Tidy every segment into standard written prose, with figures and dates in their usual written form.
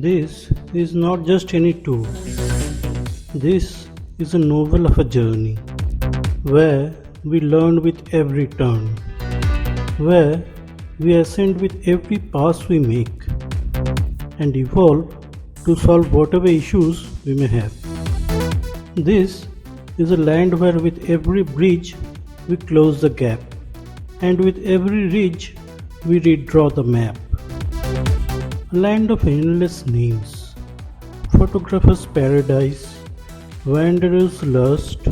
This is not just any tour. This is a novel of a journey where we learn with every turn, where we ascend with every pass we make, and evolve to solve whatever issues we may have. This is a land where with every bridge we close the gap, and with every ridge we redraw the map. A land of endless names, photographer's paradise, wanderer's lust,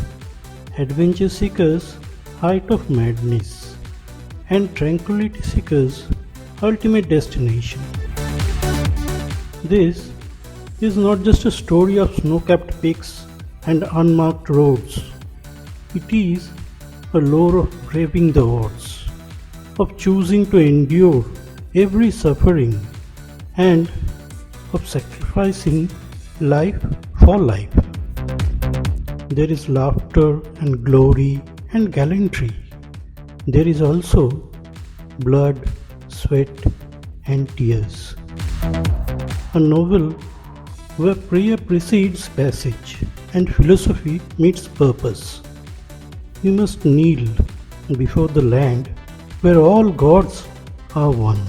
adventure seekers' height of madness, and tranquility seekers' ultimate destination. This is not just a story of snow-capped peaks and unmarked roads. It is a lore of braving the odds, of choosing to endure every suffering, and of sacrificing life for life. There is laughter and glory and gallantry. There is also blood, sweat, and tears. A novel where prayer precedes passage and philosophy meets purpose. You must kneel before the land where all gods are one.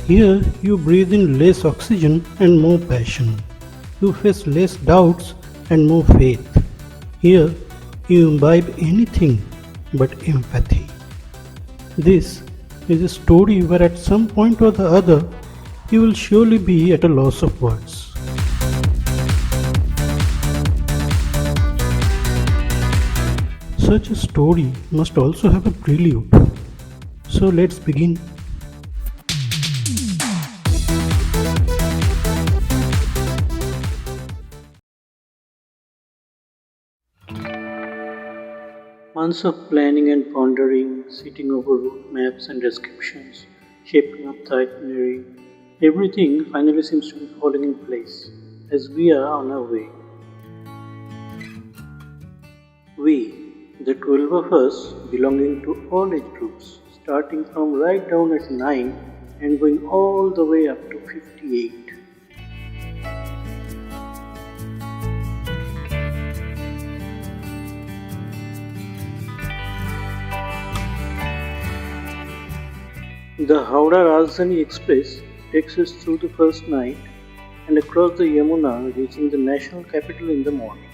Here you breathe in less oxygen and more passion. You face less doubts and more faith. Here you imbibe anything but empathy. This is a story where at some point or the other you will surely be at a loss of words. Such a story must also have a prelude. So let's begin. Months of planning and pondering, sitting over route maps and descriptions, shaping up the itinerary, everything finally seems to be falling in place as we are on our way. We, the 12 of us belonging to all age groups, starting from right down at 9 and going all the way up to 58. The Howrah Rajdhani Express takes us through the first night and across the Yamuna, reaching the national capital in the morning.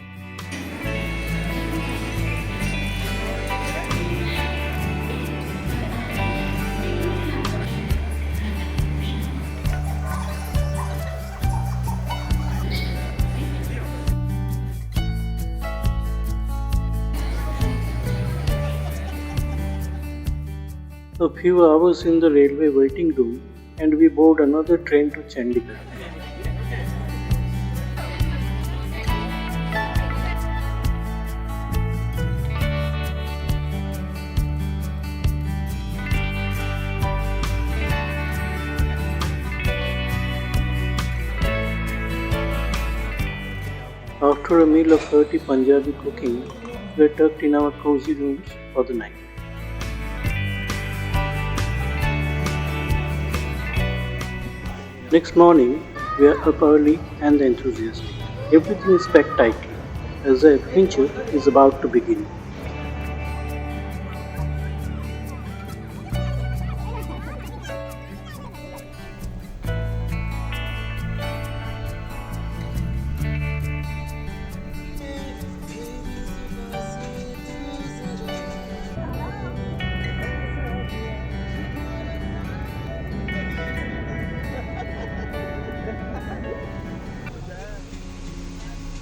A few hours in the railway waiting room and we board another train to Chandigarh. After a meal of hearty Punjabi cooking, we are tucked in our cozy rooms for the night. Next morning, we are up early and enthusiastic. Everything is packed tightly, as the adventure is about to begin.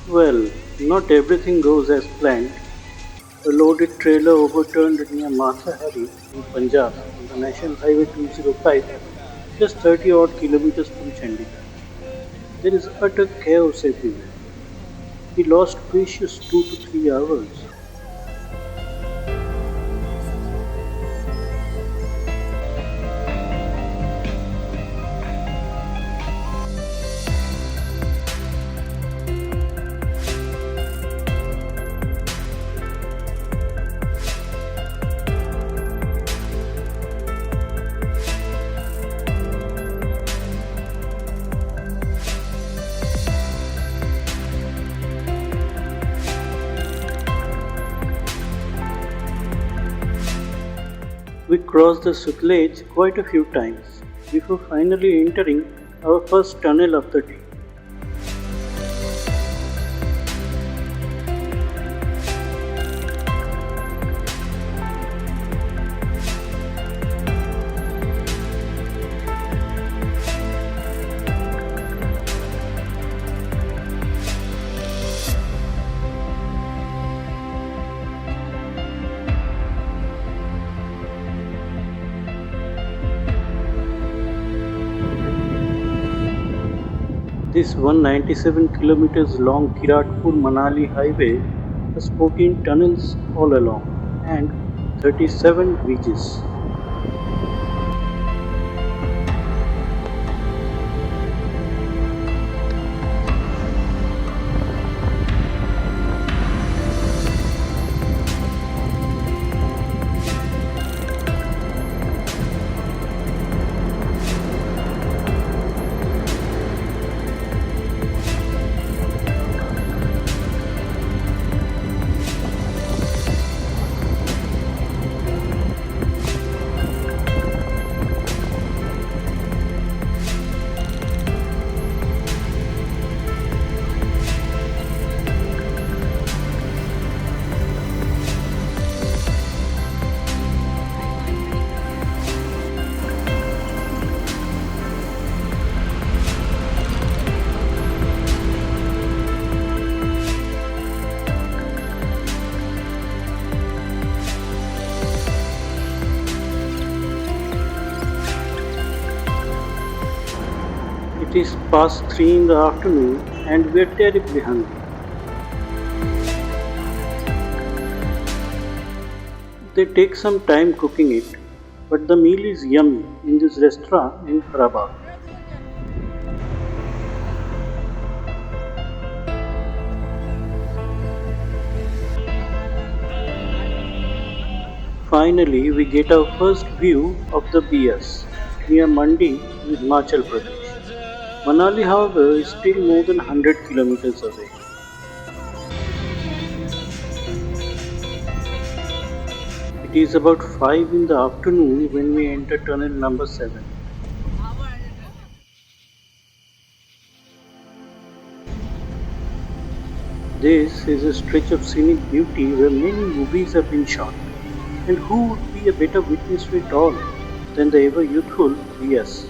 Well, not everything goes as planned. A loaded trailer overturned near Matahari in Punjab on the National Highway 205, just 30 odd kilometers from Chandigarh. There is utter chaos everywhere. We lost precious 2 to 3 hours. We crossed the Sutlej quite a few times before finally entering our first tunnel of the day. This 197 kilometers long Kiratpur Manali highway has 14 tunnels all along and 37 bridges. It is past 3 in the afternoon and we are terribly hungry. They take some time cooking it, but the meal is yummy in this restaurant in Harabaag. Finally, we get our first view of the Beas near Mandi in Himachal Pradesh. Manali, however, is still more than 100 kilometers away. It is about 5 in the afternoon when we enter tunnel number 7. This is a stretch of scenic beauty where many movies have been shot. And who would be a better witness to it all than the ever youthful Beas?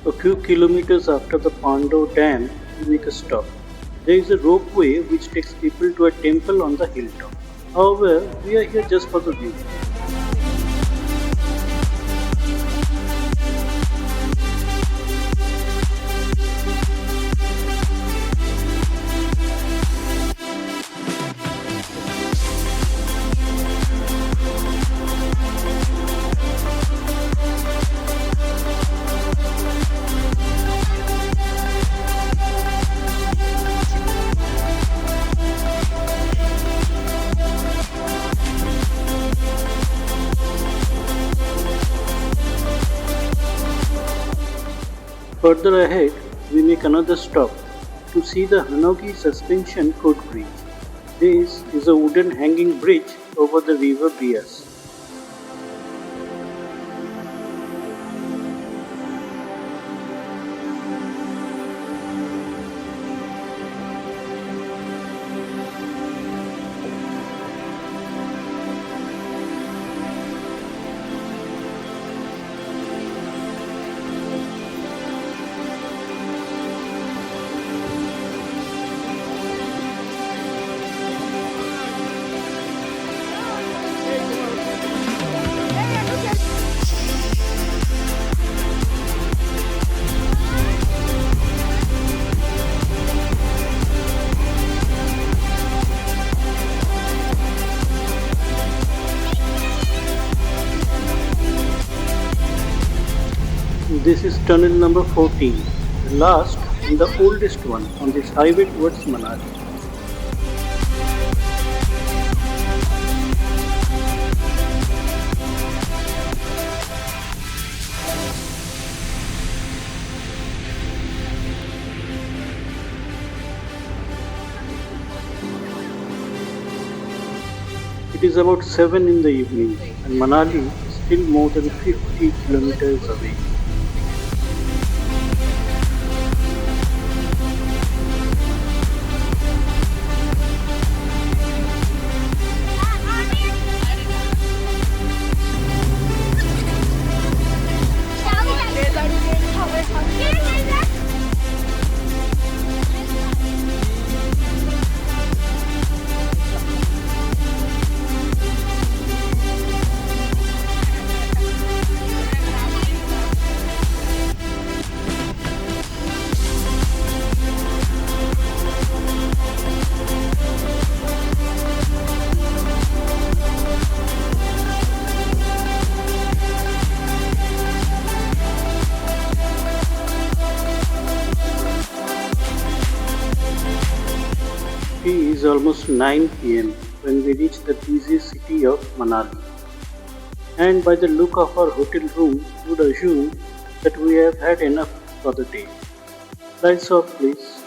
A few kilometers after the Pandoh dam, we make a stop. There is a ropeway which takes people to a temple on the hilltop. However, we are here just for the view. Further ahead, we make another stop to see the Hanogi suspension footbridge. This is a wooden hanging bridge over the river Beas. This is tunnel number 14, the last and the oldest one on this highway towards Manali. It is about 7 in the evening and Manali is still more than 50 kilometers away. It is almost 9 pm when we reach the busy city of Manali. And by the look of our hotel room, you would assume that we have had enough for the day. Lights off, please.